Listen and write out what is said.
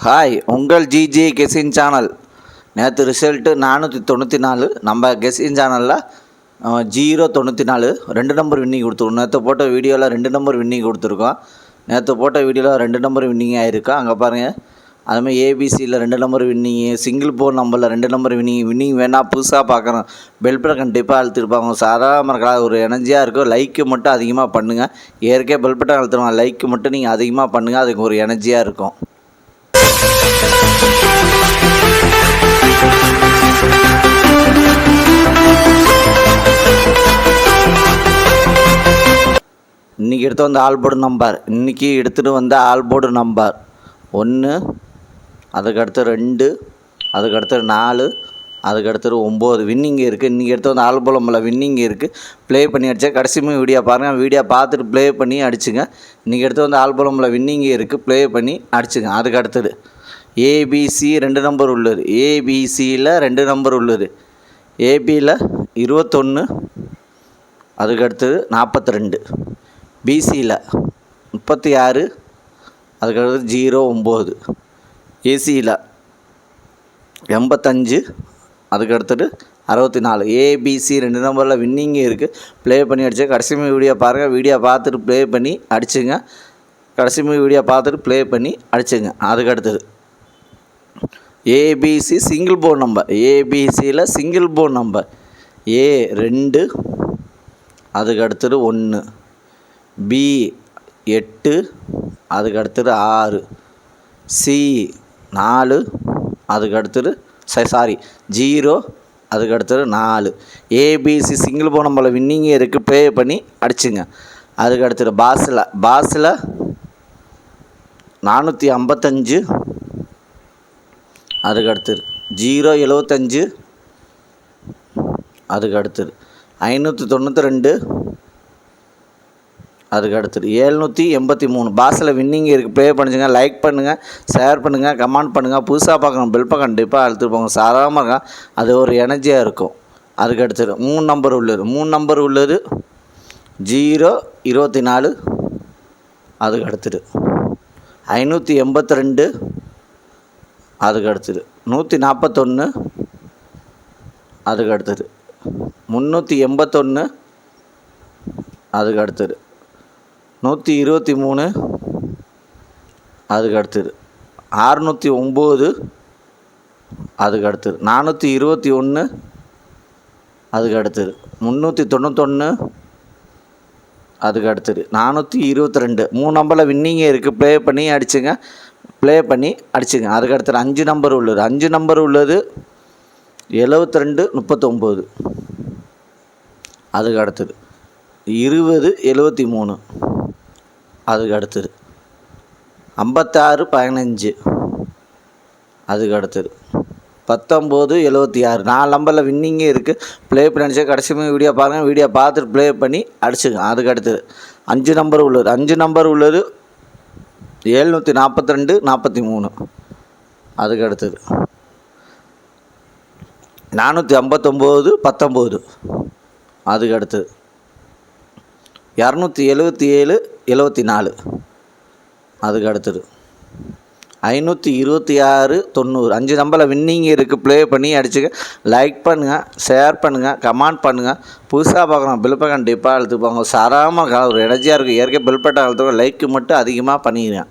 Hi, உங்கள் GJ கெஸின் channel. நேற்று result 494. நம்ம கெஸின் சேனலில் 094 2 நம்பர் வின்னிங் கொடுத்துருக்கோம். நேற்று போட்ட வீடியோவில் 2 நம்பர் வின்னிங் கொடுத்துருக்கோம். நேற்று போட்ட வீடியோவில் 2 நம்பர் வின்னிங் ஆகிருக்கோம். அங்கே பாருங்கள், அதுமாதிரி ஏபிசியில் 2 நம்பர் வின்னிங்கு, சிங்கிள் போர் நம்பரில் 2 நம்பர் வின்னிங் வேணால் புதுசாக பார்க்குறோம். பெல் பட்டன் கண்டிப்பாக அழுத்திருப்பாங்க. சாதாரண இருக்கலாம், ஒரு எனர்ஜியாக இருக்கும். லைக்கு மட்டும் அதிகமாக பண்ணுங்கள். ஏற்கனவே பெல் பட்டன் அழுத்துருவாங்க, லைக்கு மட்டும் நீங்கள் அதிகமாக பண்ணுங்கள். அதுக்கு ஒரு எனர்ஜியாக இருக்கும். இன்றைக்கி எடுத்து வந்த ஆல்போர்டு நம்பர், இன்றைக்கி எடுத்துகிட்டு வந்த ஆல்போர்டு நம்பர் 1, அதுக்கடுத்து 2, அதுக்கடுத்து 4, அதுக்கடுத்து 9 வின்னிங் இருக்குது. இன்றைக்கி எடுத்து வந்த ஆல்போர்டு நம்பரில் வின்னிங் இருக்குது. ப்ளே பண்ணி அடித்தா கடைசியுமே வீடியோ பாருங்கள். வீடியோ பார்த்துட்டு ப்ளே பண்ணி அடிச்சுங்க. இன்றைக்கி எடுத்து வந்த ஆல்போர்டு நம்பரில் வின்னிங் இருக்குது. ப்ளே பண்ணி அடிச்சுங்க. அதுக்கு அடுத்தது ஏபிசி 2 நம்பர் உள்ளது. ஏபிசியில் 2 நம்பர் உள்ளது. ஏபியில் 21, அதுக்கடுத்தது 42. பிசியில் 36, அதுக்கடுத்து 09. ஏசியில் 85, அதுக்கடுத்தது 64. ஏபிசி 2 நம்பரில் வின்னிங் இருக்குது. ப்ளே பண்ணி அடிச்சு கடைசி வீடியோ பாருங்கள். வீடியோ பார்த்துட்டு ப்ளே பண்ணி அடிச்சுங்க. கடைசி வீடியோ பார்த்துட்டு ப்ளே பண்ணி அடிச்சுங்க. அதுக்கடுத்தது ஏபிசி சிங்கிள் போர்ட் நம்பர். ஏபிசியில் சிங்கிள் போர்ட் நம்பர் A2, அதுக்கடுத்தது 1, B8, அதுக்கடுத்தது 6, C4, அதுக்கடுத்தது 0, அதுக்கடுத்தது 4. ஏபிசி சிங்கிள் போர்ட் நம்பரில் வின்னிங் இருக்குது. ப்ளே பண்ணி அடிச்சுங்க. அதுக்கடுத்தது பாஸில் 455, அதுக்கடுத்தது 075, அதுக்கடுத்தது 592, அதுக்கடுத்தது 783. பாஸில் வின்னிங் இருக்குது. ப்ளே பண்ணிச்சுங்க. லைக் பண்ணுங்கள், ஷேர் பண்ணுங்கள், கமெண்ட் பண்ணுங்கள். புதுசாக பார்க்கணும் பெல் பக்கம் கண்டிப்பாக அழுத்துருப்பாங்க. சாதாரணமாக இருக்கான், அது ஒரு எனர்ஜியாக இருக்கும். அதுக்கடுத்தது 3 நம்பர் உள்ளது. 3 நம்பர் உள்ளது 024, அதுக்கடுத்தது 582, அதுக்கடுத்தது 141, அதுக்கடுத்தது 381, அதுக்கடுத்தது 123, அதுக்கடுத்தது 609, அதுக்கடுத்தது 421, அதுக்கடுத்தது 391, அதுக்கடுத்தது 422. 3 நம்பரில் வின்னிங்கே இருக்குது. ப்ளே பண்ணி அடிச்சுங்க. ப்ளே பண்ணி அடிச்சுங்க. அதுக்கடுத்தது 5 நம்பர் உள்ளது. 5 நம்பர் உள்ளது 7239, அதுக்கு அடுத்தது 2073, அதுக்கு அடுத்தது 5615, அதுக்கு அடுத்தது 1976. 4 நம்பரில் வின்னிங்கே இருக்குது. ப்ளே பண்ணி அடிச்சா கடைசி வீடியோ பாருங்கள். வீடியோ பார்த்துட்டு ப்ளே பண்ணி அடிச்சுங்க. அதுக்கு அடுத்தது 5 நம்பர் உள்ளது. 5 நம்பர் உள்ளது 742 43, அதுக்கு அடுத்தது 459 19, அதுக்கு அடுத்தது 277 74, அதுக்கு அடுத்தது 526 90. 5 நம்பரில் வின்னிங் இருக்குது. ப்ளே பண்ணி அடிச்சுக்க. லைக் பண்ணுங்கள், ஷேர் பண்ணுங்கள், கமெண்ட் பண்ணுங்கள். புதுசாக பார்க்குறோம் பெல் பட்டன் கண்டிப்பாக அழுத்துப்பாங்க. சாதாரணமாக ஒரு எனர்ஜியாக இருக்குது. ஏற்கனவே பெல் பட்டன் அழுத்துவாங்க. லைக்கு மட்டும் அதிகமாக பண்ணிக்கிறேன்.